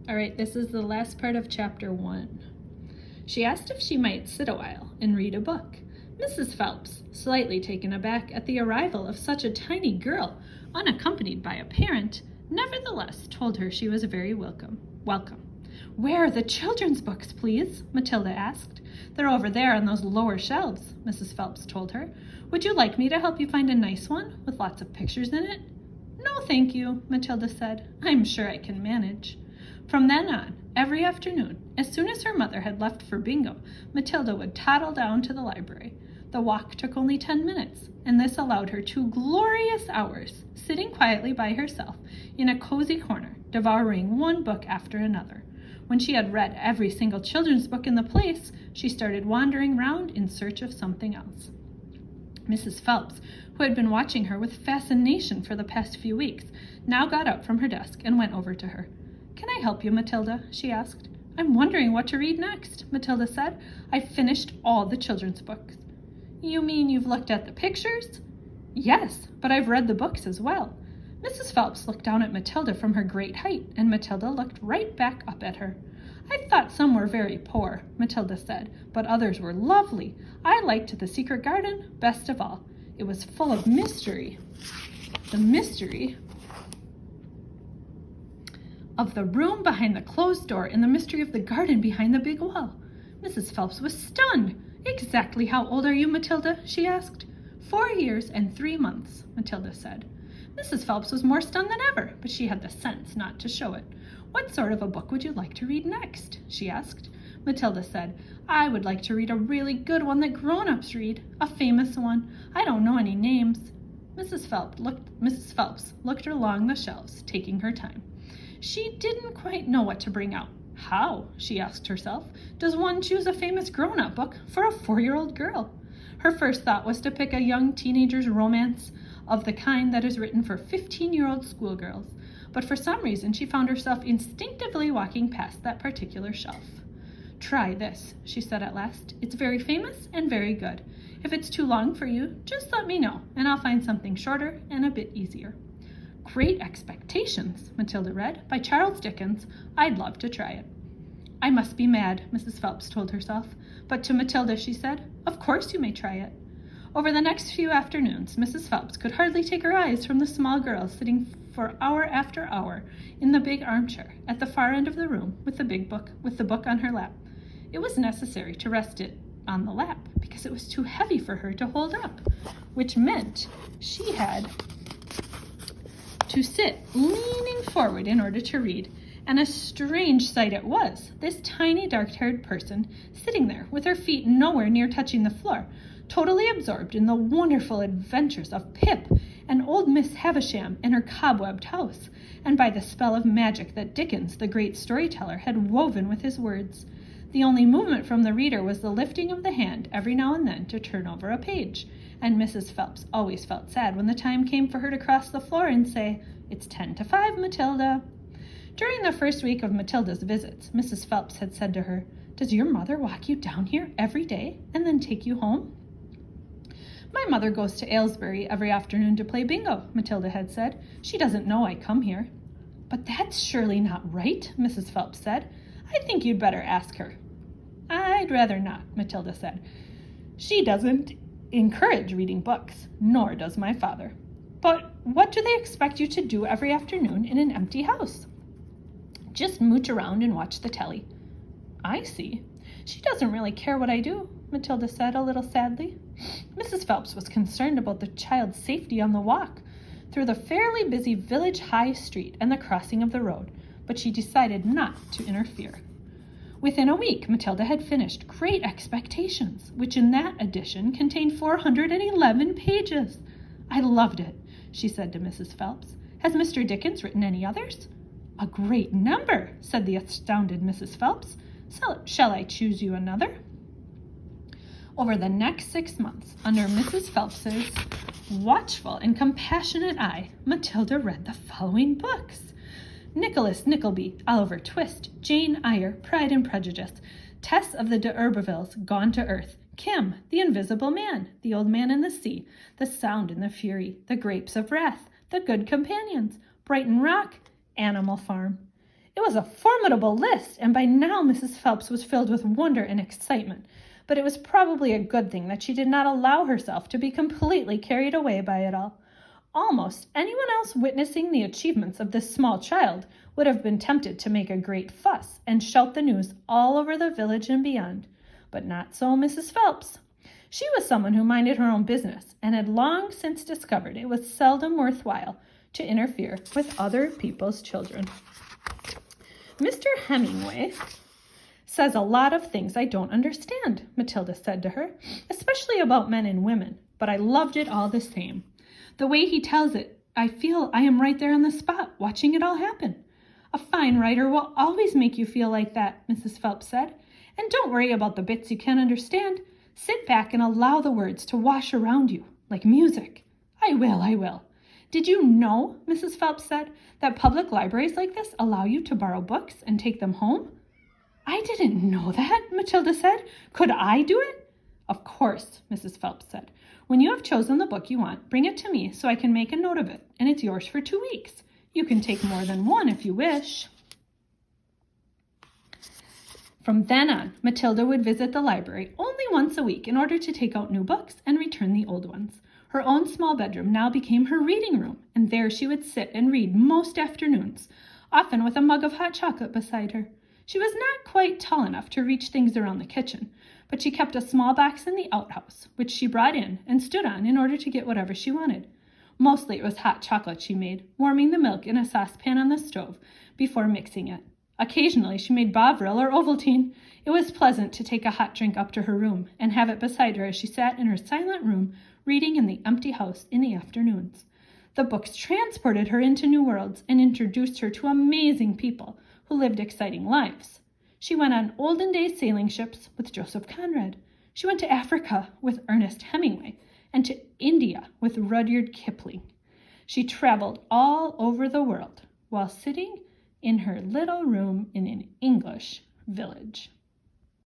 All right, this is the last part of chapter 1. She asked if she might sit a while and read a book. Mrs. Phelps, slightly taken aback at the arrival of such a tiny girl, unaccompanied by a parent, nevertheless told her she was very welcome. Where are the children's books, please? Matilda asked. They're over there on those lower shelves, Mrs. Phelps told her. Would you like me to help you find a nice one with lots of pictures in it? No, thank you, Matilda said. I'm sure I can manage. From then on, every afternoon, as soon as her mother had left for bingo, Matilda would toddle down to the library. The walk took only 10 minutes, and this allowed her 2 glorious hours, sitting quietly by herself in a cozy corner, devouring one book after another. When she had read every single children's book in the place, she started wandering round in search of something else. Mrs. Phelps, who had been watching her with fascination for the past few weeks, now got up from her desk and went over to her. Can I help you, Matilda? She asked. I'm wondering what to read next, Matilda said. I've finished all the children's books. You mean you've looked at the pictures? Yes, but I've read the books as well. Mrs. Phelps looked down at Matilda from her great height, and Matilda looked right back up at her. I thought some were very poor, Matilda said, but others were lovely. I liked The Secret Garden best of all. It was full of mystery. The mystery of the room behind the closed door and the mystery of the garden behind the big wall. Mrs. Phelps was stunned. Exactly how old are you, Matilda? She asked. 4 years and 3 months, Matilda said. Mrs. Phelps was more stunned than ever, but she had the sense not to show it. What sort of a book would you like to read next? She asked. Matilda said, I would like to read a really good one that grown-ups read, a famous one. I don't know any names. Mrs. Phelps looked along the shelves, taking her time. She didn't quite know what to bring out. How, she asked herself, does one choose a famous grown-up book for a 4-year-old girl? Her first thought was to pick a young teenager's romance of the kind that is written for 15-year-old schoolgirls, but for some reason she found herself instinctively walking past that particular shelf. Try this, she said at last. It's very famous and very good. If it's too long for you, just let me know, and I'll find something shorter and a bit easier. Great Expectations, Matilda read, by Charles Dickens. I'd love to try it. I must be mad, Mrs. Phelps told herself, but to Matilda she said, Of course you may try it. Over the next few afternoons, Mrs. Phelps could hardly take her eyes from the small girl sitting for hour after hour in the big armchair at the far end of the room with the book on her lap. It was necessary to rest it on the lap because it was too heavy for her to hold up, which meant she had to sit leaning forward in order to read. And a strange sight it was, this tiny dark-haired person sitting there with her feet nowhere near touching the floor, totally absorbed in the wonderful adventures of Pip and old Miss Havisham and her cobwebbed house, and by the spell of magic that Dickens, the great storyteller, had woven with his words. The only movement from the reader was the lifting of the hand every now and then to turn over a page, and Mrs. Phelps always felt sad when the time came for her to cross the floor and say, It's 10 to 5, Matilda. During the first week of Matilda's visits, Mrs. Phelps had said to her, Does your mother walk you down here every day and then take you home? My mother goes to Aylesbury every afternoon to play bingo, Matilda had said. She doesn't know I come here. But that's surely not right, Mrs. Phelps said. I think you'd better ask her. I'd rather not, Matilda said. She doesn't encourage reading books, nor does my father. But what do they expect you to do every afternoon in an empty house? Just mooch around and watch the telly. I see. She doesn't really care what I do, Matilda said a little sadly. Mrs. Phelps was concerned about the child's safety on the walk through the fairly busy village high street and the crossing of the road, but she decided not to interfere. Within a week, Matilda had finished Great Expectations, which in that edition contained 411 pages. I loved it, she said to Mrs. Phelps. Has Mr. Dickens written any others? A great number, said the astounded Mrs. Phelps. So, shall I choose you another? Over the next 6 months, under Mrs. Phelps's watchful and compassionate eye, Matilda read the following books. Nicholas Nickleby, Oliver Twist, Jane Eyre, Pride and Prejudice, Tess of the d'Urbervilles, Gone to Earth, Kim, The Invisible Man, The Old Man in the Sea, The Sound and the Fury, The Grapes of Wrath, The Good Companions, Brighton Rock, Animal Farm. It was a formidable list, and by now Mrs. Phelps was filled with wonder and excitement, but it was probably a good thing that she did not allow herself to be completely carried away by it all. Almost anyone else witnessing the achievements of this small child would have been tempted to make a great fuss and shout the news all over the village and beyond, but not so Mrs. Phelps. She was someone who minded her own business and had long since discovered it was seldom worthwhile to interfere with other people's children. Mr. Hemingway says a lot of things I don't understand, Matilda said to her, especially about men and women, but I loved it all the same. The way he tells it, I feel I am right there on the spot, watching it all happen. A fine writer will always make you feel like that, Mrs. Phelps said, and don't worry about the bits you can't understand. Sit back and allow the words to wash around you, like music. I will. Did you know, Mrs. Phelps said, that public libraries like this allow you to borrow books and take them home? I didn't know that, Matilda said. Could I do it? Of course, Mrs. Phelps said. When you have chosen the book you want, bring it to me so I can make a note of it, and it's yours for 2 weeks. You can take more than one if you wish. From then on, Matilda would visit the library only once a week in order to take out new books and return the old ones. Her own small bedroom now became her reading room, and there she would sit and read most afternoons, often with a mug of hot chocolate beside her. She was not quite tall enough to reach things around the kitchen, but she kept a small box in the outhouse, which she brought in and stood on in order to get whatever she wanted. Mostly it was hot chocolate she made, warming the milk in a saucepan on the stove before mixing it. Occasionally she made Bovril or Ovaltine. It was pleasant to take a hot drink up to her room and have it beside her as she sat in her silent room reading in the empty house in the afternoons. The books transported her into new worlds and introduced her to amazing people who lived exciting lives. She went on olden-day sailing ships with Joseph Conrad. She went to Africa with Ernest Hemingway and to India with Rudyard Kipling. She traveled all over the world while sitting in her little room in an English village.